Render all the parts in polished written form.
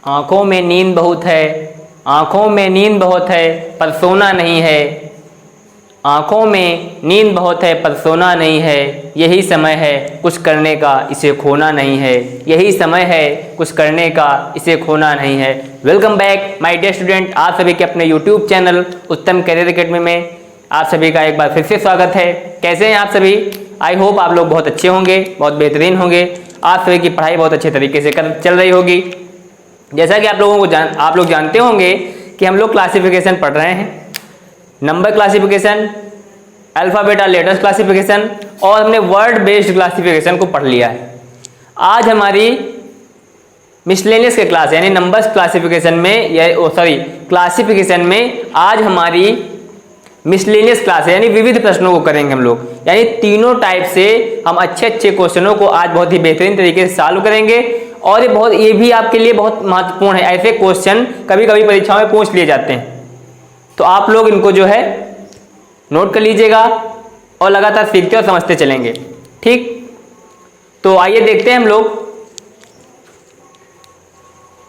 आंखों में नींद बहुत है, आंखों में नींद बहुत है पर सोना नहीं है। आंखों में नींद बहुत है पर सोना नहीं है। यही समय है कुछ करने का, इसे खोना नहीं है। यही समय है कुछ करने का, इसे खोना नहीं है। Welcome back my dear student, आप सभी के अपने YouTube channel Uttam career academy में आप सभी का एक बार फिर से स्वागत है। कैसे हैं आप सभी? आई होप आप लोग बहुत अच्छे होंगे, बहुत बेहतरीन होंगे। आप सभी की पढ़ाई बहुत अच्छे तरीके से चल रही होगी। जैसा कि आप लोग जानते होंगे कि हम लोग क्लासिफिकेशन पढ़ रहे हैं, number classification, alphabet letters classification और हमने वर्ड बेस्ड क्लासिफिकेशन को पढ़ लिया है। आज हमारी मिसलेनियस के क्लास यानी नंबर्स क्लासिफिकेशन में क्लासिफिकेशन में आज हमारी मिसलेनियस क्लास है, यानी विविध प्रश्नों को करेंगे हम लोग। यानी तीनों टाइप से हम अच्छे क्वेश्चनों को आज बहुत ही बेहतरीन तरीके से सॉल्व करेंगे। और ये भी आपके लिए बहुत महत्वपूर्ण है। ऐसे क्वेश्चन कभी कभी परीक्षाओं में पूछ लिए जाते हैं, तो आप लोग इनको जो है नोट कर लीजिएगा और लगातार सीखते और समझते चलेंगे। ठीक, तो आइए देखते हैं हम लोग।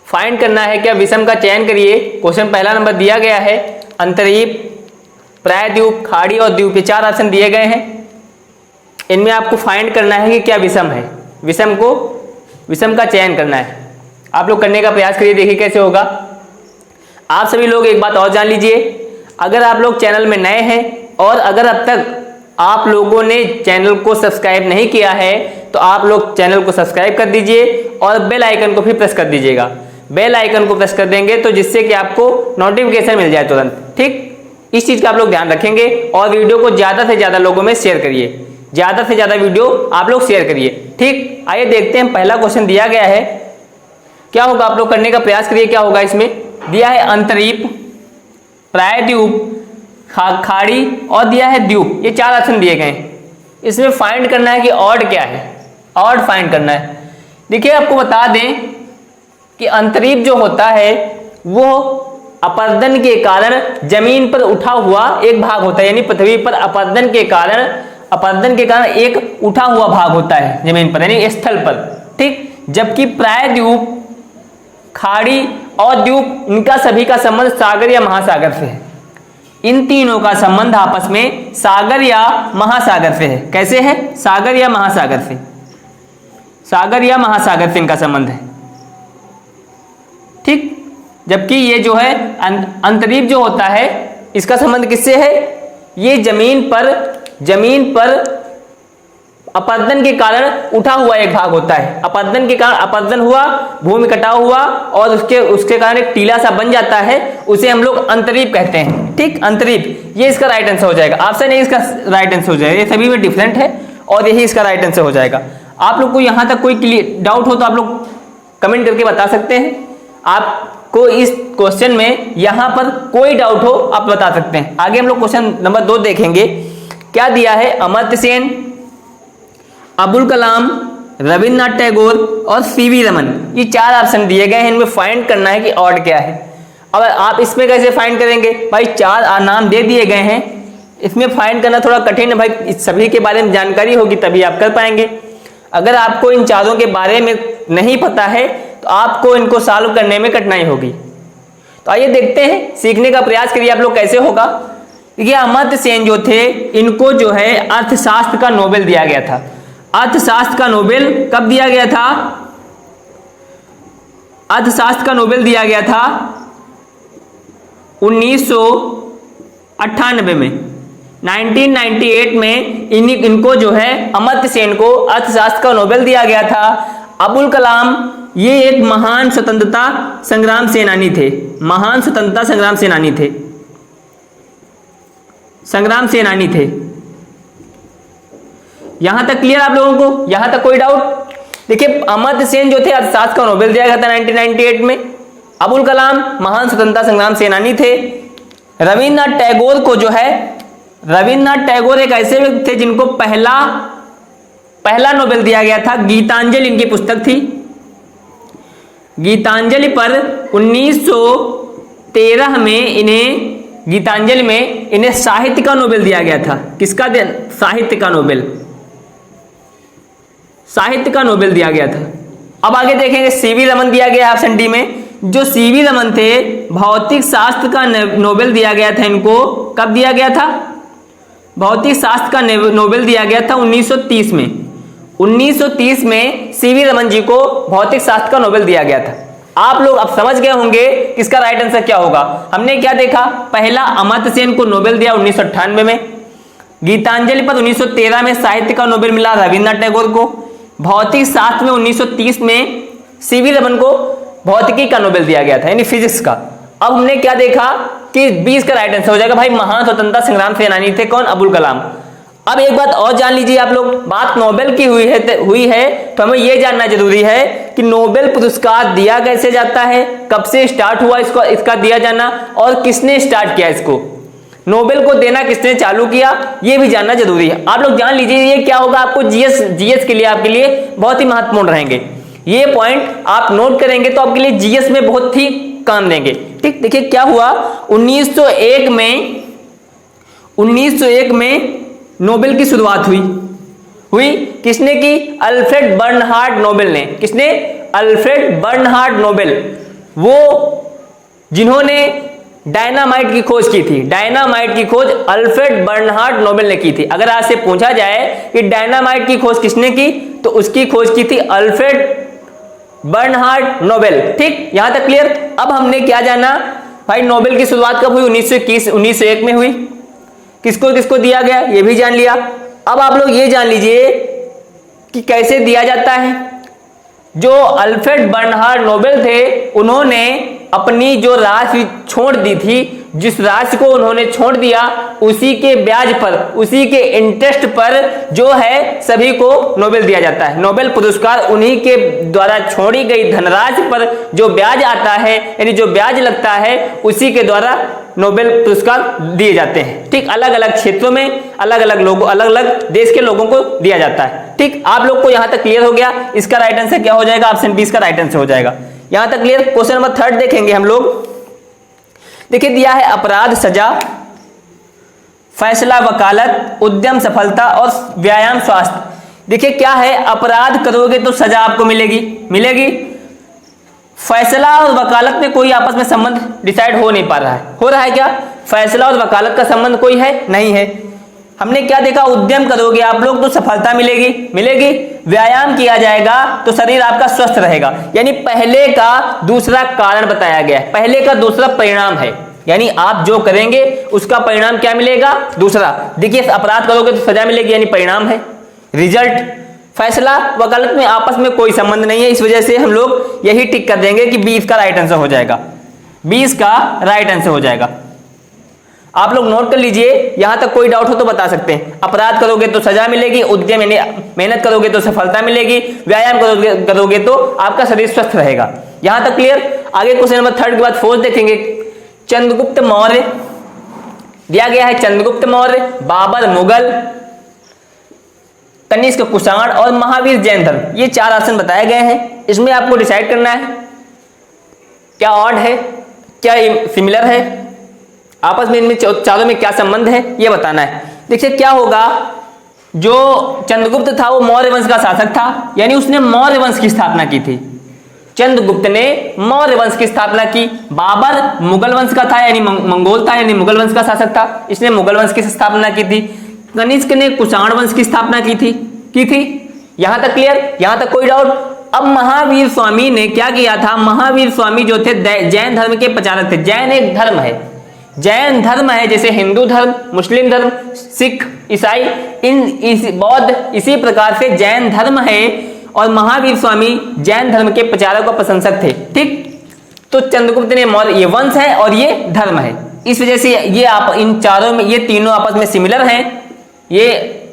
फाइंड करना है क्या, विषम का चयन करिए। क्वेश्चन पहला नंबर दिया गया है, अंतरीप, प्रायद्वीप, खाड़ी और द्वीप, ये 4 ऑप्शन दिए गए हैं। इनमें आपको फाइंड करना है कि क्या विषम है। विषम का चयन करना है। आप लोग करने का प्रयास करिए, देखिए कैसे होगा। आप सभी लोग एक बात और जान लीजिए, अगर आप लोग चैनल में नए हैं और अगर अब तक आप लोगों ने चैनल को सब्सक्राइब नहीं किया है तो आप लोग चैनल को सब्सक्राइब कर दीजिए और बेल आइकन को भी प्रेस कर दीजिएगा। बेल आइकन को प्रेस कर देंगे तो जिससे कि आपको नोटिफिकेशन मिल जाए तुरंत। ठीक, इस चीज का आप लोग ध्यान रखेंगे और वीडियो को ज्यादा से ज्यादा लोगों में शेयर करिए। ज्यादा से ज्यादा वीडियो आप लोग शेयर करिए। ठीक, आइए देखते हैं। पहला क्वेश्चन दिया गया है, क्या होगा, आप लोग करने का प्रयास करिए। क्या होगा इसमें? दिया है अंतरीप, प्रायद्वीप, खाड़ी और दिया है द्वीप। ये 4 ऑप्शन दिए गए हैं। इसमें फाइंड करना है कि ऑड क्या है। ऑड फाइंड करना है। देखिए, आपको बता दें कि अंतरीप जो होता है वो अपरदन के कारण जमीन पर उठा हुआ एक भाग होता है, यानी पृथ्वी पर अपरदन के कारण एक उठा हुआ भाग होता है जमीन पर, यानी स्थल पर। ठीक, जबकि प्रायद्वीप, खाड़ी और द्वीप, इनका सभी का संबंध सागर या महासागर से है। इन तीनों का संबंध आपस में सागर या महासागर से है। कैसे है? सागर या महासागर से। सागर या महासागर से इनका संबंध है। ठीक, जबकि ये जो है अंतरीप जो होता है इसका संबंध किससे है? ये जमीन पर अपरदन के कारण उठा हुआ एक भाग होता है। अपरदन के कारण अपरदन हुआ, भूमि कटाव हुआ और उसके कारण एक टीला सा बन जाता है, उसे हम लोग अंतरीप कहते हैं। ठीक, अंतरीप, ये इसका राइट आंसर हो जाएगा। ऑप्शन ए इसका राइट आंसर हो जाएगा। ये सभी में डिफरेंट है और यही इसका राइट आंसर हो जाएगा। आप लोग को यहां तक कोई डाउट हो तो आप लोग कमेंट करके बता सकते हैं। आपको इस क्वेश्चन में यहां पर कोई डाउट हो आप बता सकते हैं। आगे हम लोग क्वेश्चन नंबर 2 देखेंगे। क्या दिया है? अमर्त्य सेन, अबुल कलाम, रविन्द्रनाथ टैगोर और सीवी रमन, ये 4 ऑप्शन दिए गए हैं। इनमें फाइंड करना है कि ऑड क्या है। अब आप इसमें कैसे फाइंड करेंगे? भाई 4 नाम दे दिए गए हैं, इसमें फाइंड करना थोड़ा कठिन है। भाई इस सभी के बारे में जानकारी होगी तभी आप कर पाएंगे। अगर आपको इन 4 के बारे में नहीं पता है तो आपको इनको सॉल्व करने में कठिनाई होगी। तो आइए देखते हैं, सीखने का प्रयास करिए आप लोग कैसे होगा। ये अमर्त्य सेन जो थे, इनको जो है अर्थशास्त्र का नोबेल दिया गया था। अर्थशास्त्र का नोबेल कब दिया गया था? अर्थशास्त्र का नोबेल दिया गया था 1998 में। 1998 में इनको जो है अमर्त्य सेन को अर्थशास्त्र का नोबेल दिया गया था। अबुल कलाम, ये एक महान स्वतंत्रता संग्राम सेनानी थे। महान स्वतंत्रता संग्राम सेनानी थे। यहां तक क्लियर आप लोगों को? यहां तक कोई डाउट? देखिए, अमर्त्य सेन जो थे अर्थशास्त्र का नोबेल दिया गया था 1998 में। अबुल कलाम महान स्वतंत्रता संग्राम सेनानी थे। रविन्द्रनाथ टैगोर को जो है, रविन्द्रनाथ टैगोर एक ऐसे व्यक्ति थे जिनको पहला नोबेल दिया गया था। गीतांजलि इनकी पुस्तक थी। गीतांजलि पर 1913 में इन्हें साहित्य का नोबेल दिया गया था। किसका? साहित्य का नोबेल दिया गया था। अब आगे देखेंगे, सीवी रमन दिया गया ऑप्शन डी में। जो सीवी रमन थे, भौतिक शास्त्र का नोबेल दिया गया था इनको। कब दिया गया था? भौतिक शास्त्र का नोबेल दिया गया था 1930 में। 1930 में सीवी रमन जी को भौतिक शास्त्र का नोबेल दिया गया था। आप लोग अब समझ गए होंगे इसका राइट आंसर क्या होगा। हमने क्या देखा? पहला अमर्त्य सेन को नोबेल दिया 1998 में। गीतांजलि पर 1913 में साहित्य का नोबेल मिला रविन्द्रनाथ टैगोर को। भौतिक शास्त्र में 1930 में सीवी रमन को भौतिकी का नोबेल दिया गया था, यानी फिजिक्स का। अब हमने क्या देखा कि 20 का राइट आंसर हो जाएगा भाई, महान स्वतंत्रता संग्राम सेनानी थे कौन? अबुल कलाम। अब एक बात और जान लीजिए आप लोग, बात नोबेल की हुई है तो हमें यह जानना जरूरी है कि नोबेल पुरस्कार दिया कैसे जाता है, कब से स्टार्ट हुआ इसका दिया जाना, और किसने स्टार्ट किया इसको, नोबेल को देना किसने चालू किया, यह भी जानना जरूरी है। आप लोग जान लीजिए, ये क्या होगा आपको जीएस के लिए, आपके लिए बहुत ही महत्वपूर्ण रहेंगे। ये पॉइंट आप नोट करेंगे तो आपके लिए जीएस में बहुत ही काम देंगे। ठीक, देखिए क्या हुआ 1901 में नोबेल की शुरुआत हुई किसने की? अल्फ्रेड बर्नहार्ड नोबेल ने। किसने? अल्फ्रेड बर्नहार्ड नोबेल, वो जिन्होंने डायनामाइट की खोज की थी। डायनामाइट की खोज अल्फ्रेड बर्नहार्ड नोबेल ने की थी। अगर आपसे पूछा जाए कि डायनामाइट की खोज किसने की, तो उसकी खोज की थी अल्फ्रेड बर्नहार्ड नोबेल। ठीक, यहां तक क्लियर। अब हमने क्या जाना भाई, नोबेल की शुरुआत कब हुई? 1901 में हुई। किसको किसको दिया गया ये भी जान लिया। अब आप लोग ये जान लीजिए कि कैसे दिया जाता है। जो अल्फ्रेड बर्नहार्ड नोबेल थे, उन्होंने अपनी जो राशि छोड़ दी थी, जिस राशि को उन्होंने छोड़ दिया, उसी के ब्याज पर, उसी के इंटरेस्ट पर जो है सभी को नोबेल दिया जाता है। नोबेल पुरस्कार उन्हीं के द्वारा छोड़ी गई धनराशि पर जो ब्याज आता है, यानी जो ब्याज लगता है, उसी के द्वारा नोबेल पुरस्कार दिए जाते हैं। ठीक, अलग अलग क्षेत्रों में अलग अलग लोगों, अलग अलग देश के लोगों को दिया जाता है। ठीक, आप लोग को यहां तक क्लियर हो गया। इसका राइट आंसर क्या हो जाएगा? ऑप्शन बी इसका राइट आंसर हो जाएगा। यहां तक क्लियर। क्वेश्चन नंबर 3 देखेंगे हम लोग। देखिए दिया है अपराध सजा, फैसला वकालत, उद्यम सफलता और व्यायाम स्वास्थ्य। देखिए क्या है, अपराध करोगे तो सजा आपको मिलेगी। फैसला और वकालत में कोई आपस में संबंध डिसाइड हो नहीं पा रहा है। हो रहा है क्या? फैसला और वकालत का संबंध कोई है? नहीं है। हमने क्या देखा? उद्यम करोगे आप लोग तो सफलता मिलेगी। व्यायाम किया जाएगा तो शरीर आपका स्वस्थ रहेगा। यानी पहले का दूसरा कारण बताया गया है, पहले का दूसरा परिणाम है। यानी आप जो करेंगे उसका परिणाम क्या मिलेगा? दूसरा। देखिए अपराध करोगे तो सजा मिलेगी, यानी परिणाम है, रिजल्ट। फैसला वकालत में आपस में कोई संबंध नहीं है, इस वजह से हम लोग यही टिक कर देंगे कि 20 का राइट आंसर हो जाएगा। 20 का राइट आंसर हो जाएगा। आप लोग नोट कर लीजिए, यहां तक कोई डाउट हो तो बता सकते हैं। अपराध करोगे तो सजा मिलेगी, उद्यम यानी मेहनत करोगे तो सफलता मिलेगी, व्यायाम करोगे तो आपका शरीर स्वस्थ रहेगा। यहां तक क्लियर। आगे क्वेश्चन नंबर 3 के बाद 4 देखेंगे। चंद्रगुप्त मौर्य दिया गया है, चंद्रगुप्त मौर्य, बाबर मुगल, तनिष्क कुषाण और महावीर जैन धर्म। ये 4 ऑप्शन बताए गए हैं। इसमें आपको डिसाइड करना है क्या ऑड है, क्या सिमिलर है, आपस में इनमें चारों में क्या संबंध है, ये बताना है। देखिए क्या होगा, जो चंद्रगुप्त था वो मौर्य वंश का शासक था, यानी उसने मौर्य वंश की स्थापना की थी। चंद्रगुप्त ने मौर्य वंश की स्थापना की। बाबर मुगल वंश का था, यानी मंगोल था, यानी मुगल वंश का शासक था, इसने मुगल वंश की स्थापना की थी। कनिष्क ने कुषाण वंश की स्थापना की थी। यहां तक क्लियर, यहां तक कोई डाउट? अब महावीर स्वामी ने क्या किया था? महावीर स्वामी जो थे जैन धर्म के प्रचारक थे। जैन एक धर्म है, जैन धर्म है, जैसे हिंदू धर्म, मुस्लिम धर्म, सिख, ईसाई, बौद्ध, इसी प्रकार से जैन धर्म है। और महावीर स्वामी जैन धर्म के प्रचारक और प्रशंसक थे। ठीक, तो चंद्रगुप्त ने मौर्य, ये वंश है और ये धर्म है, इस वजह से ये आप इन चारों में, ये तीनों आपस में सिमिलर हैं। ये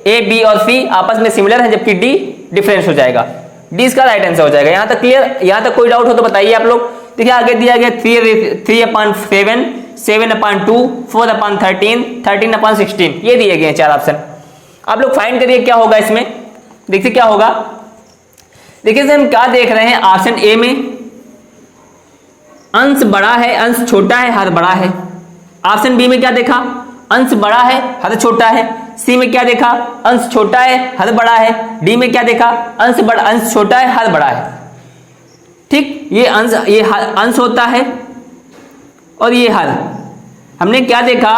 ए, बी और सी आपस में सिमिलर है, जबकि डी डिफरेंस हो जाएगा। डी इसका राइट आंसर हो जाएगा। यहां तक क्लियर? यहां तक कोई डाउट हो तो बताइए आप लोग। देखिए आगे दिया गया 3/7, 7/2, 4/13, 13/16, ये दिए गए 4 ऑप्शन। आप लोग फाइंड करिए क्या होगा इसमें। देखिए क्या होगा, देखिए हम क्या देख रहे हैं। ऑप्शन ए में अंश बड़ा है, अंश छोटा है, हर बड़ा है। ऑप्शन बी में क्या देखा? अंश बड़ा है, हर छोटा है। सी में क्या देखा? अंश छोटा है, हर बड़ा है। डी में क्या देखा? अंश छोटा है, हर बड़ा है। ठीक, ये अंश होता है और ये हर। हमने क्या देखा,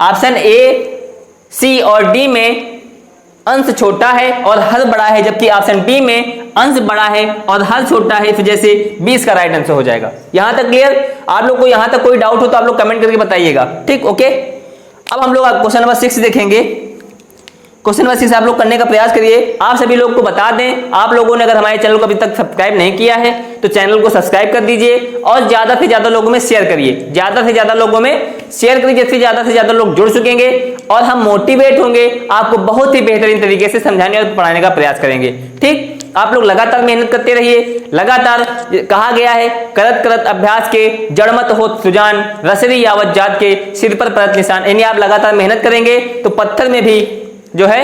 ऑप्शन ए, सी और डी में अंश छोटा है और हर बड़ा है, जबकि ऑप्शन बी में अंश बड़ा है और हर छोटा है, इस वजह से 20 का राइट आंसर हो जाएगा। यहां तक क्लियर? आप लोग को यहां तक कोई डाउट हो तो आप लोग कमेंट करके बताइएगा। ठीक, ओके। अब हम लोग क्वेश्चन नंबर 6 देखेंगे। क्वेश्चन नंबर 6 आप लोग करने का प्रयास करिए। आप सभी लोग को बता दें, आप लोगों ने अगर हमारे चैनल को अभी तक सब्सक्राइब नहीं किया है तो चैनल को सब्सक्राइब कर दीजिए और ज्यादा से ज्यादा लोगों में शेयर करिए। ज्यादा से ज्यादा लोगों में शेयर करिए, जिससे ज्यादा से ज्यादा लोग जुड़ सकेंगे और हम मोटिवेट होंगे, आपको बहुत ही बेहतरीन तरीके से समझाने और पढ़ाने का प्रयास करेंगे। ठीक, आप लोग लगातार मेहनत करते रहिए। लगातार कहा गया है, करत करत अभ्यास के जड़मत हो सुजान, रसरी यावत जात के सिर पर परत निशान। यानी आप लगातार मेहनत करेंगे तो पत्थर में भी जो है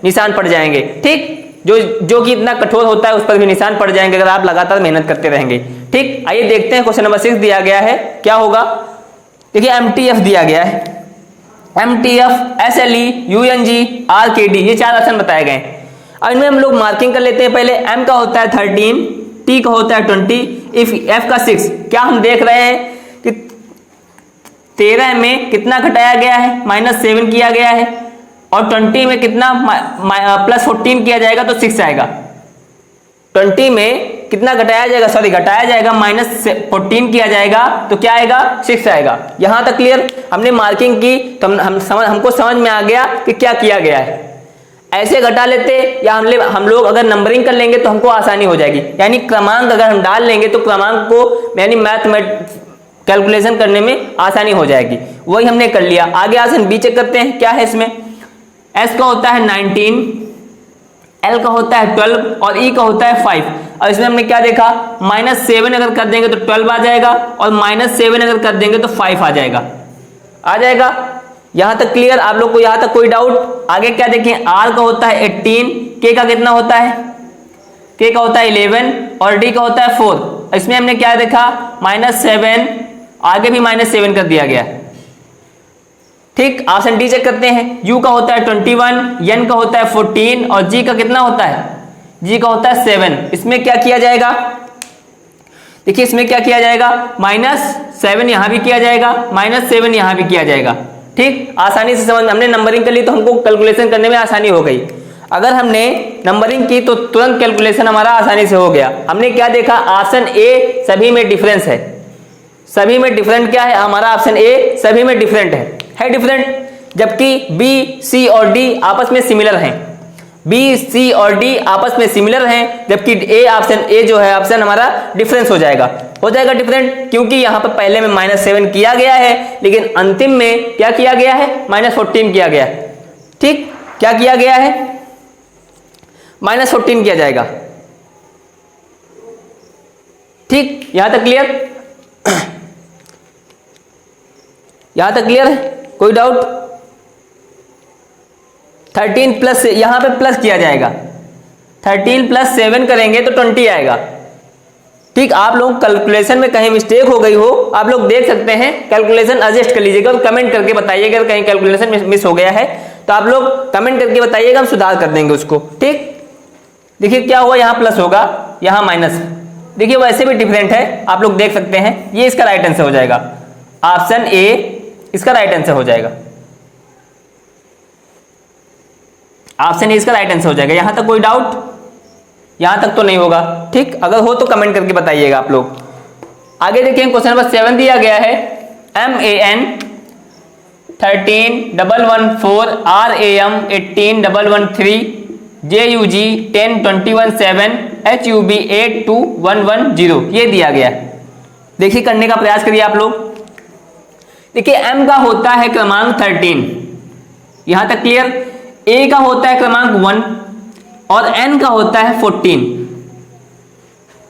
निशान पड़ जाएंगे। ठीक, जो कि इतना कठोर होता है उस पर भी निशान पड़ जाएंगे अगर आप लगातार मेहनत करते रहेंगे। ठीक, आइए देखते हैं क्वेश्चन नंबर 6 दिया गया है, क्या होगा। देखिए एमटीएफ दिया गया है, एमटीएफ, एसएलई, यूएनजी, आरकेडी, ये 4 ऑप्शन बताए गए। अब इनमें हम लोग मार्किंग कर लेते हैं। पहले एम का होता है 13, टी का होता है 20, एफ का 6। क्या हम देख रहे हैं कि 13 में कितना घटाया गया है, -7 किया गया है, और 20 में कितना +14 किया जाएगा तो 6 आएगा। 20 में कितना घटाया जाएगा, सॉरी घटाया जाएगा, -14 किया जाएगा तो क्या आएगा, 6 आएगा। यहां तक क्लियर? हमने मार्किंग की तो हमको समझ में आ गया कि क्या किया गया है। ऐसे घटा लेते या हम लोग अगर नंबरिंग कर लेंगे तो हमको आसानी हो जाएगी। यानी क्रमांक अगर हम डाल लेंगे तो क्रमांक को यानी मैथमेटिक्स कैलकुलेशन करने में आसानी हो जाएगी। वही हमने कर लिया। आगे ऑप्शन बी चेक करते हैं क्या है इसमें। एस का होता है 19, एल का होता है 12 और ई का होता है 5। और इसमें हमने क्या देखा, -7 अगर कर देंगे तो 12 आ जाएगा और -7 अगर कर देंगे तो 5 आ जाएगा। यहां तक क्लियर? आप लोग को यहां तक कोई डाउट? आगे क्या देखें, आर का होता है 18, के का कितना होता है, के का होता है 11 और डी का होता है 4। इसमें हमने क्या देखा, -7, आगे भी -7 कर दिया गया। ठीक, ऑप्शन डी चेक करते हैं। यू का होता है 21, एन का होता है 14 और जी का कितना होता है, जी का होता है 7। इसमें क्या किया जाएगा, देखिए इसमें क्या किया जाएगा, -7 यहां भी किया जाएगा, -7 यहां भी किया जाएगा। ठीक, आसानी से समझ, हमने नंबरिंग कर ली तो हमको कैलकुलेशन करने में आसानी हो गई। अगर हमने नंबरिंग की तो तुरंत कैलकुलेशन हमारा आसानी से हो गया। हमने क्या देखा, ऑप्शन ए सभी में डिफरेंस है। सभी में डिफरेंट क्या है, हमारा ऑप्शन ए सभी में डिफरेंट है डिफरेंट, जबकि बी, सी और डी आपस में सिमिलर हैं। बी, सी और डी आपस में सिमिलर हैं, जबकि ए ऑप्शन ए जो है ऑप्शन हमारा डिफरेंस हो जाएगा डिफरेंट, क्योंकि यहां पर पहले में -7 किया गया है लेकिन अंतिम में क्या किया गया है, -14 किया गया है। ठीक, क्या किया गया है, -14 किया जाएगा। ठीक, यहां तक क्लियर? यहां तक क्लियर है, कोई डाउट? 13 प्लस, यहां पे प्लस किया जाएगा, 13 + 7 करेंगे तो 20 आएगा। ठीक, आप लोग कैलकुलेशन में कहीं मिस्टेक हो गई हो, आप लोग देख सकते हैं, कैलकुलेशन एडजस्ट कर लीजिएगा और कमेंट करके बताइएगा अगर कहीं कैलकुलेशन मिस हो गया है तो आप लोग कमेंट करके बताइएगा, हम सुधार कर देंगे उसको। ठीक, देखिए क्या हुआ, यहां प्लस होगा, यहां माइनस। देखिए वैसे भी डिफरेंट है, आप लोग देख सकते हैं। ये इसका राइट आंसर हो जाएगा, ऑप्शन ए इसका राइट आंसर हो जाएगा। ऑप्शन ए इसका राइट आंसर हो जाएगा। यहां तक कोई डाउट? यहां तक तो नहीं होगा। ठीक, अगर हो तो कमेंट करके बताइएगा आप लोग। आगे देखिए क्वेश्चन नंबर 7 दिया गया है, MAN 13,114, RAM 18,113, JUG 10,21,7, HUB 8,2,110 ये दिया गया है। देखिए करने का प्रयास करिए आप लोग। देखिए M का होता है क्रमांक 13, यहां तक क्लियर? A का होता है क्रमांक 1 और N का होता है 14।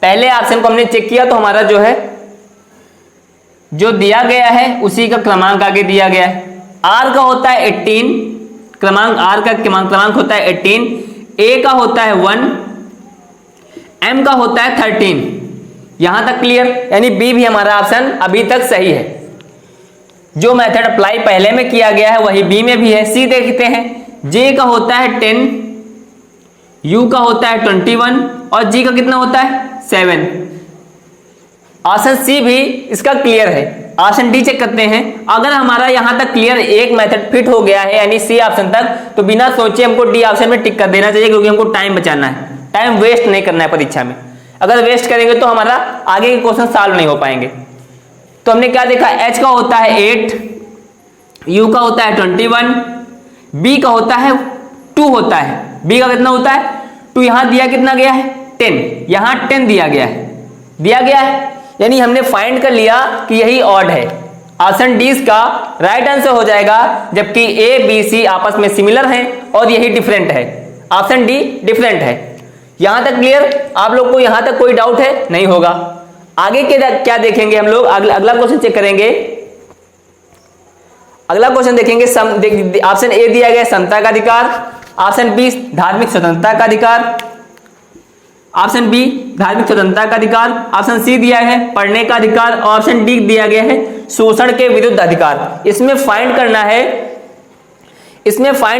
पहले ऑप्शन को हमने चेक किया तो हमारा जो है जो दिया गया है उसी का क्रमांक आगे दिया गया है। R का होता है 18, क्रमांक R का क्रमांक होता है 18, A का होता है 1, M का होता है 13। यहां तक क्लियर? यानी B भी हमारा ऑप्शन अभी तक सही है। जो मेथड अप्लाई पहले में किया गया है वही B में भी है। C देखते हैं, J का होता है 10, U का होता है 21 और G का कितना होता है 7। ऑप्शन सी भी इसका क्लियर है। ऑप्शन डी चेक करते हैं। अगर हमारा यहां तक क्लियर एक मेथड फिट हो गया है यानी सी ऑप्शन तक, तो बिना सोचे हमको डी ऑप्शन में टिक कर देना चाहिए, क्योंकि हमको टाइम बचाना है, टाइम वेस्ट नहीं करना है परीक्षा में। अगर वेस्ट करेंगे तो हमारा आगे के क्वेश्चन सॉल्व नहीं हो पाएंगे। तो हमने क्या देखा, एच का होता है 8, यू का होता है 21, बी का होता है 2 होता है। बी का कितना होता है 2, यहां दिया कितना गया है 10, यहां 10 दिया गया है, यानी हमने फाइंड कर लिया कि यही ऑड है। ऑप्शन डी इसका राइट आंसर हो जाएगा, जबकि ए बी सी आपस में सिमिलर हैं और यही डिफरेंट है। ऑप्शन डी डिफरेंट है। यहां तक क्लियर? आप लोग को यहां तक कोई डाउट है? नहीं होगा। आगे के क्या देखेंगे हम लोग, अगला क्वेश्चन चेक करेंगे। अगला क्वेश्चन देखेंगे, ऑप्शन ए दिया गया समता का अधिकार, ऑप्शन बी धार्मिक स्वतंत्रता का अधिकार, ऑप्शन बी धार्मिक स्वतंत्रता का अधिकार, ऑप्शन सी दिया है पढ़ने का अधिकार, और ऑप्शन डी दिया गया है शोषण के विरुद्ध अधिकार। इसमें फाइंड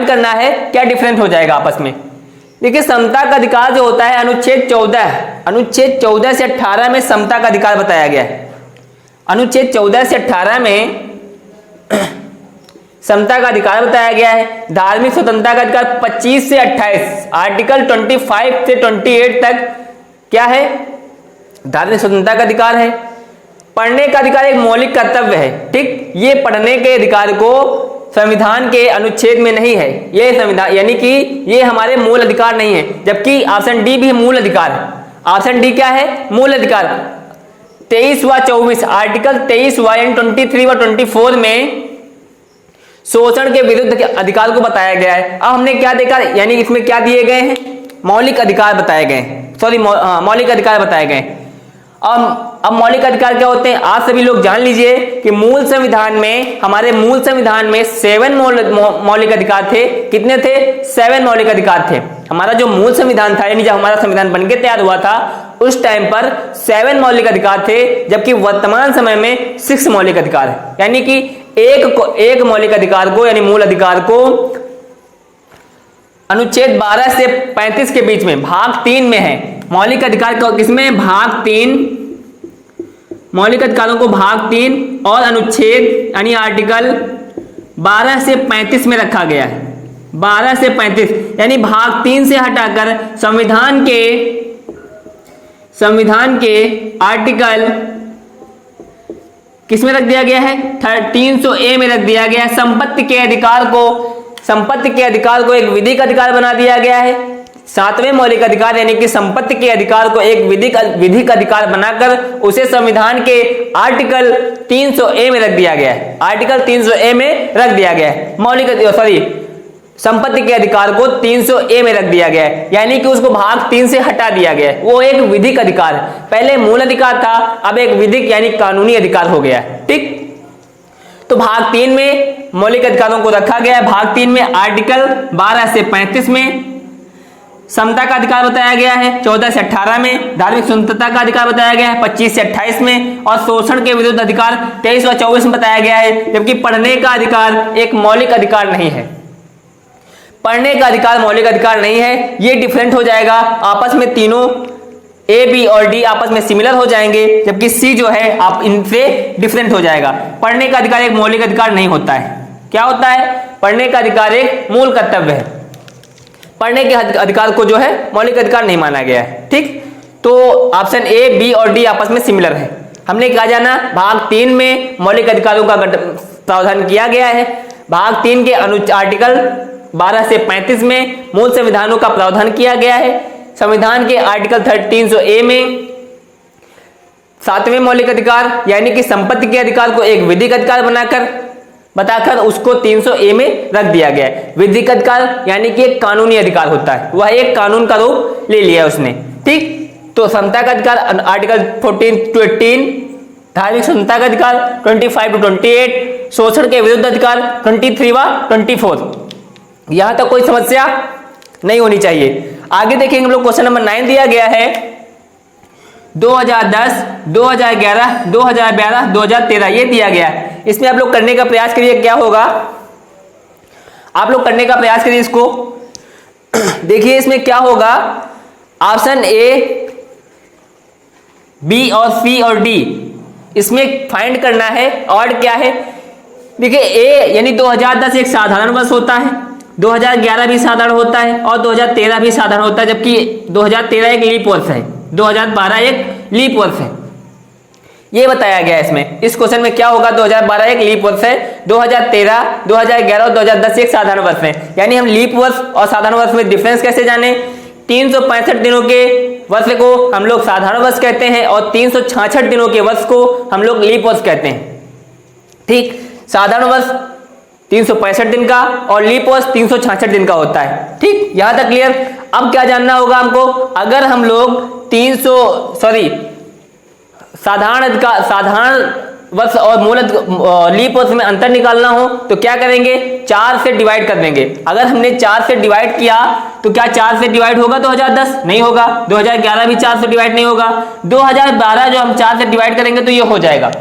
करना है क्या डिफरेंस हो जाएगा आपस में। देखिए समता का अधिकार जो होता है अनुच्छेद 14 से 18 में समता का अधिकार बताया गया है। अनुच्छेद 14 से 18 में समता का अधिकार बताया गया है। धार्मिक स्वतंत्रता का अधिकार 25 से 28, आर्टिकल 25 से 28 तक क्या है, धार्मिक स्वतंत्रता का अधिकार है। पढ़ने का अधिकार एक मौलिक कर्तव्य है, ठीक। ये पढ़ने के अधिकार को संविधान के अनुच्छेद में नहीं है, ये संविधान यानी कि ये हमारे मूल अधिकार नहीं है, जबकि ऑप्शन डी भी मूल अधिकार है। ऑप्शन डी क्या है, मूल अधिकार। 23 व 24, आर्टिकल 23 व 23 व 24 में शोषण के विरुद्ध के अधिकार को बताया गया है। अब हमने क्या देखा, यानी इसमें क्या दिए गए हैं, मौलिक अधिकार बताए गए हैं, मौलिक अधिकार बताए गए। अब मौलिक अधिकार क्या होते हैं, आप सभी लोग जान लीजिए कि मूल संविधान में, हमारे मूल संविधान में 7 मौलिक अधिकार थे। कितने थे, 7 मौलिक अधिकार थे। हमारा जो मूल संविधान था, यानी जब हमारा संविधान बनके तैयार हुआ था उस टाइम पर 7 मौलिक अधिकार थे, जबकि वर्तमान समय में 6 मौलिक अधिकार है। यानी कि एक मौलिक अधिकार को, यानी मूल अधिकार को अनुच्छेद 12 से 35 के बीच में भाग 3 में है। मौलिक अधिकार को किसमें, भाग 3, मौलिक अधिकारों को भाग 3 और अनुच्छेद यानी आर्टिकल 12 से 35 में रखा गया है। 12 से 35 यानी भाग 3 से हटाकर संविधान के आर्टिकल किसमें रख दिया गया है, 300A में रख दिया गया है। संपत्ति के अधिकार को एक विधिक अधिकार बना दिया गया है। 7वें मौलिक अधिकार यानी कि संपत्ति के अधिकार को एक विधिक अधिकार बनाकर उसे संविधान के आर्टिकल 300A में रख दिया गया है। आर्टिकल 300A में रख दिया गया है। संपत्ति के अधिकार को 300A में रख दिया गया है, यानी कि उसको भाग 3 से हटा दिया गया है। वो एक विधिक अधिकार है, पहले मूल अधिकार था, अब एक विधिक यानी कानूनी अधिकार हो गया है, ठीक। तो भाग 3 में मौलिक अधिकारों को रखा गया है। भाग 3 में आर्टिकल 12 से 35 में समता का अधिकार बताया गया है, 14 से 18 में धार्मिक स्वतंत्रता का अधिकार बताया गया है, 25 से 28 में, और शोषण के विरुद्ध अधिकार 23 व 24 में बताया गया है। जबकि पढ़ने का अधिकार एक मौलिक अधिकार नहीं है। पढ़ने का अधिकार मौलिक अधिकार नहीं है, ये डिफरेंट हो जाएगा। आपस में तीनों ए बी और डी आपस में सिमिलर हो जाएंगे, जबकि सी जो है आप इनसे डिफरेंट हो जाएगा। पढ़ने का अधिकार एक मौलिक अधिकार नहीं होता है। क्या होता है, पढ़ने का अधिकार एक मूल कर्तव्य है। पढ़ने के अधिकार को जो है मौलिक अधिकार नहीं माना गया है, ठीक। तो ऑप्शन ए बी और डी आपस में सिमिलर है। हमने क्या जाना, भाग 3 में मौलिक अधिकारों का प्रावधान किया गया है। भाग 3 के आर्टिकल 12 से 35 में मूल संविधानों का प्रावधान किया गया है। संविधान के आर्टिकल 300A में 7वें मौलिक अधिकार यानी कि संपत्ति के अधिकार को एक विधिक अधिकार बताकर उसको 300A में रख दिया गया है। विधिक अधिकार यानी कि एक कानूनी अधिकार होता है, वह एक कानून का रूप ले लिया उसने, ठीक। तो समता का अधिकार आर्टिकल 14 to 18, धार्मिक स्वतंत्रता का अधिकार 25 to 28, शोषण के विरुद्ध अधिकार 23 व 24। यहां तक कोई समस्या नहीं होनी चाहिए। आगे देखेंगे हम लोग, क्वेश्चन नंबर 9 दिया गया है 2010, 2011, 2012, 2013 ये दिया गया है। इसमें आप लोग करने का प्रयास करिए, क्या होगा, आप लोग करने का प्रयास करिए इसको। देखिए इसमें क्या होगा, ऑप्शन ए बी और सी और डी, इसमें फाइंड करना है ऑड क्या है। देखिए ए यानी 2010 एक साधारण वर्ष होता है, 2011 भी साधारण होता है और 2013 भी साधारण होता है, जबकि 2013 एक लीप वर्ष है, 2012 एक लीप वर्ष है, ये बताया गया है इसमें। इस क्वेश्चन में क्या होगा, 2012 एक लीप वर्ष है, 2013, 2011 और 2010 एक साधारण वर्ष है। यानी हम लीप वर्ष और साधारण वर्ष में डिफरेंस कैसे जाने, 365 दिनों के वर्ष को हम लोग साधारण वर्ष कहते हैं और 366 दिनों के वर्ष को हम लोग लीप वर्ष कहते हैं। ठीक, साधारण वर्ष 365 दिन का और लीप वर्ष 366 दिन का होता है। ठीक, यहां तक क्लियर। अब क्या जानना होगा हमको, अगर हम लोग साधारण वर्ष और मूलत लीप वर्ष में अंतर निकालना हो तो क्या करेंगे, 4 से डिवाइड कर देंगे। अगर हमने 4 से डिवाइड किया तो क्या 4 से डिवाइड होगा 2010? नहीं होगा। 2011 भी 4 से डिवाइड नहीं होगा। 2012 जो हम 4 से डिवाइड करेंगे तो ये हो जाएगा,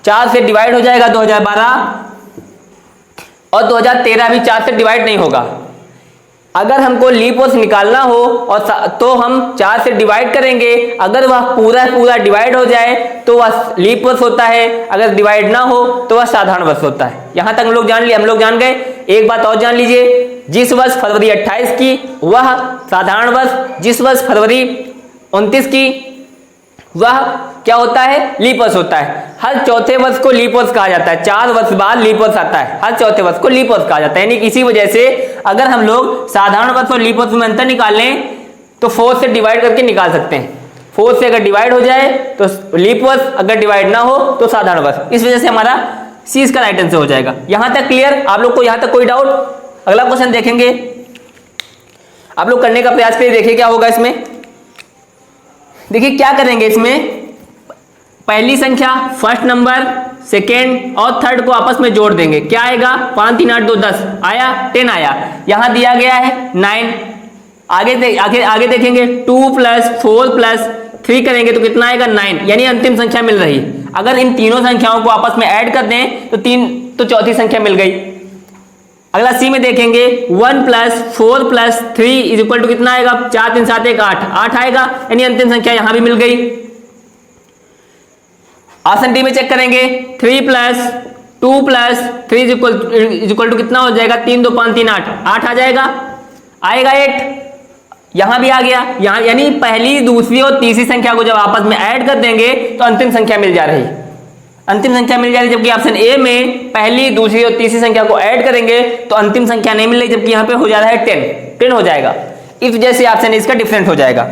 4 से डिवाइड हो जाएगा 2012, और 2013 भी 4 से डिवाइड नहीं होगा। अगर हमको लीप वर्ष निकालना हो और तो हम 4 से डिवाइड करेंगे, अगर वह पूरा डिवाइड हो जाए तो वह लीप वर्ष होता है, अगर डिवाइड ना हो तो वह साधारण वर्ष होता है। यहां तक हम लोग जान गए। एक बात और जान लीजिए, जिस वर्ष फरवरी 28 की वह साधारण वर्ष, जिस वर्ष फरवरी 29 की वह क्या होता है, लीप वर्ष होता है। हर चौथे वर्ष को लीप वर्ष कहा जाता है, 4 वर्ष बाद लीप वर्ष आता है, हर चौथे वर्ष को लीप वर्ष कहा जाता है। यानी इसी वजह से अगर हम लोग साधारण वर्ष और लीप वर्ष में अंतर निकाल लें तो 4 से डिवाइड करके निकाल सकते हैं। 4 से अगर डिवाइड हो जाए तो लीप वर्ष, अगर डिवाइड ना हो तो साधारण वर्ष। इस वजह से हमारा सी इसका राइट आंसर हो जाएगा। यहां तक क्लियर? आप लोग को यहां तक कोई डाउट? अगला क्वेश्चन देखेंगे, आप लोग करने का प्रयास करिए, देखिए क्या होगा इसमें। देखिए क्या करेंगे इसमें, पहली संख्या फर्स्ट नंबर, सेकेंड और थर्ड को आपस में जोड़ देंगे। क्या आएगा, 5 3 8 2 10 आया, 10 आया। यहां दिया गया है 9। आगे देखेंगे 2 + 4 + 3 करेंगे तो कितना आएगा, 9। यानी अंतिम संख्या मिल रही। अगर इन तीनों संख्याओं को आपस में ऐड कर दें तो चौथी संख्या मिल गई। अगला सी में देखेंगे 1 + 4 + 3 = कितना आएगा, 4 3 7 1 8 आएगा। यानी अंतिम संख्या यहां भी मिल गई। ऑप्शन डी में चेक करेंगे 3 + 2 + 3 = कितना हो जाएगा, 3 2 5 3 8 आ जाएगा, आएगा 8। यहां भी आ गया। यहां यानी पहली, दूसरी और तीसरी संख्या को जब आपस में ऐड कर देंगे तो अंतिम संख्या मिल जा रही, अंतिम संख्या मिल जा रही। जबकि ऑप्शन ए में पहली, दूसरी और तीसरी संख्या को ऐड करेंगे तो अंतिम संख्या नहीं मिल रही, जबकि यहां पे हो जा रहा है 10 हो जाएगा। इस वजह से ऑप्शन इसका डिफरेंट हो जाएगा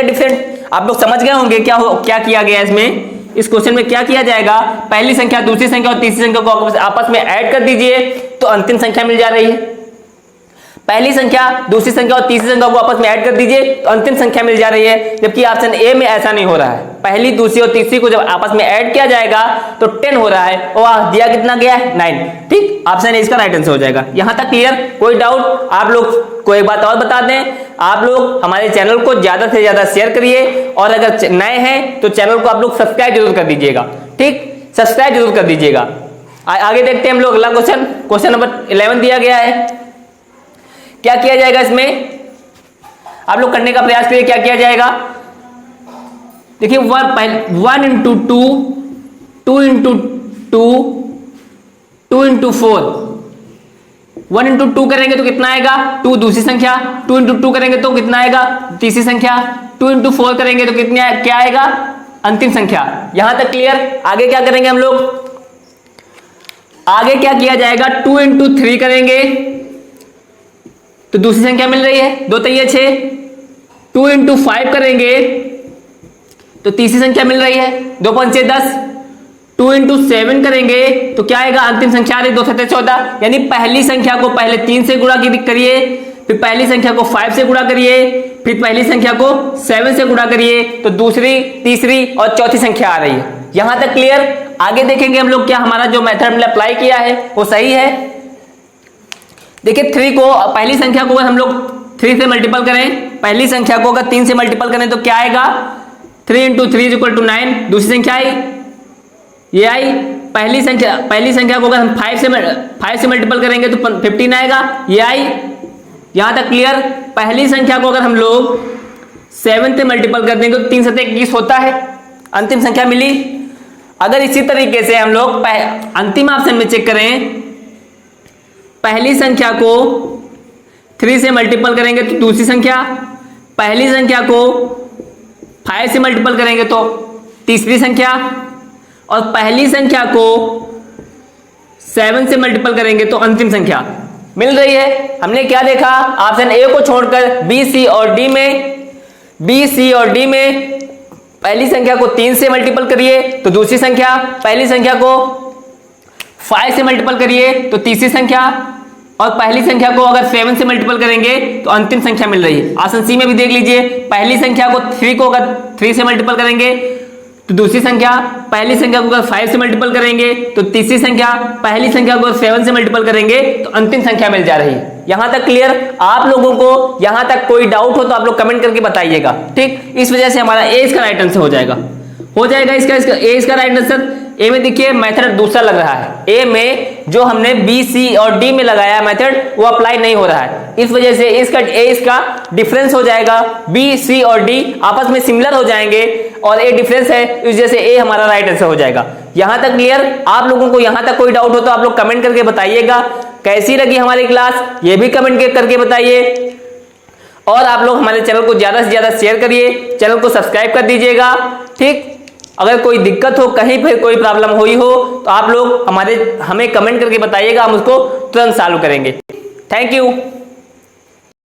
डिफरेंट। आप लोग समझ गए होंगे क्या किया गया इसमें। इस क्वेश्चन में क्या किया जाएगा, पहली संख्या, दूसरी संख्या और तीसरी संख्या को आपस में ऐड कर दीजिए तो अंतिम संख्या मिल जा रही है। पहली संख्या, दूसरी संख्या और तीसरी संख्या को आपस में ऐड कर दीजिए तो अंतिम संख्या मिल जा रही है। जबकि ऑप्शन ए में ऐसा नहीं हो रहा है। पहली, दूसरी और तीसरी को जब आपस में ऐड किया जाएगा तो 10 हो रहा है और दिया कितना गया है, 9। ठीक, ऑप्शन ए इसका राइट आंसर हो जाएगा। यहां तक क्लियर? कोई डाउट? आप लोग को एक बात और बता दें, आप लोग हमारे चैनल को ज्यादा से ज्यादा शेयर करिए और अगर नए हैं तो चैनल को आप लोग सब्सक्राइब जरूर कर दीजिएगा। ठीक, सब्सक्राइब जरूर कर दीजिएगा। आगे देखते हैं हम लोग अगला क्वेश्चन नंबर 11 दिया गया है। क्या किया जाएगा इसमें, आप लोग करने का प्रयास करिए। क्या किया जाएगा, देखिए 1 × 2 2 × 2 2 × 4 1 × 2 करेंगे तो कितना आएगा, 2 दूसरी संख्या, 2 × 2 करेंगे तो कितना आएगा, तीसरी संख्या, 2 × 4 करेंगे तो क्या आएगा, अंतिम संख्या। यहां तक क्लियर? आगे क्या करेंगे हम लोग, आगे क्या किया जाएगा, 2 × 3 करेंगे तो दूसरी संख्या मिल रही है, 2 3 6। 2 × 5 करेंगे तो तीसरी संख्या मिल रही है, 2 5 6 10। 2 × 7 करेंगे तो क्या आएगा, अंतिम संख्या आ रही, 2 7 14। यानी पहली संख्या को पहले 3 से गुणा करिए, फिर पहली संख्या को 5 से गुणा करिए, फिर पहली संख्या को 7 से गुणा करिए तो दूसरी, तीसरी और चौथी संख्या आ रही है। यहां तक क्लियर? आगे देखेंगे हम लोग क्या हमारा जो मेथड हमने अप्लाई किया है वो सही है। देखिए 3 को, पहली संख्या को अगर हम लोग 3 से मल्टीपल करें, पहली संख्या को अगर 3 से मल्टीपल करें तो क्या आएगा, 3 × 3 = 9। दूसरी संख्या आई, ये आई। पहली संख्या को अगर हम 5 से मल्टीपल करेंगे तो 15 आएगा, ये आई। यहां तक क्लियर? पहली संख्या को अगर हम लोग 7 से मल्टीपल कर देंगे तो 3 7 21 होता है, अंतिम संख्या मिली। अगर इसी तरीके से हम लोग अंतिम ऑप्शन में चेक करें, पहली संख्या को 3 से मल्टीपल करेंगे तो दूसरी संख्या, पहली संख्या को 5 से मल्टीपल करेंगे तो तीसरी संख्या, और पहली संख्या को 7 से मल्टीपल करेंगे तो अंतिम संख्या मिल रही है। हमने क्या देखा, ऑप्शन ए को छोड़कर बी, सी और डी में पहली संख्या को 3 से मल्टीपल करिए तो दूसरी संख्या, पहली संख्या को 5 से मल्टीपल करिए तो तीसरी संख्या, और पहली संख्या को अगर 7 से मल्टीपल करेंगे तो अंतिम संख्या मिल रही है। ऑप्शन सी में भी देख लीजिए, पहली संख्या को 3 को अगर 3 से मल्टीपल करेंगे तो दूसरी संख्या, पहली संख्या को अगर 5 से मल्टीपल करेंगे तो तीसरी संख्या, पहली संख्या को 7 से मल्टीपल करेंगे तो अंतिम संख्या मिल जा रही है। यहां तक क्लियर? आप लोगों को यहां तक कोई डाउट हो तो आप लोग कमेंट करके बताइएगा, ठीक। इस वजह से हमारा ए इसका राइट आंसर हो जाएगा इसका ए इसका राइट आंसर। ए में देखिए मेथड दूसरा लग रहा है, ए में जो हमने बी, सी और डी में लगाया मेथड वो अप्लाई नहीं हो रहा है, इस वजह से इसका डिफरेंस हो जाएगा। बी, सी और डी आपस में सिमिलर हो जाएंगे और ए डिफरेंस है, इस वजह से ए हमारा राइट आंसर हो जाएगा। यहां तक क्लियर? आप लोगों को यहां तक कोई डाउट हो तो आप लोग कमेंट करके बताइएगा। कैसी लगी हमारी क्लास ये भी कमेंट करके बताइए, और आप लोग हमारे चैनल को ज्यादा से ज्यादा शेयर करिए, चैनल को सब्सक्राइब कर दीजिएगा, ठीक। अगर कोई दिक्कत हो, कहीं पर कोई प्रॉब्लम हुई हो तो आप लोग हमें कमेंट करके बताइएगा, हम उसको तुरंत सॉल्व करेंगे। Thank you.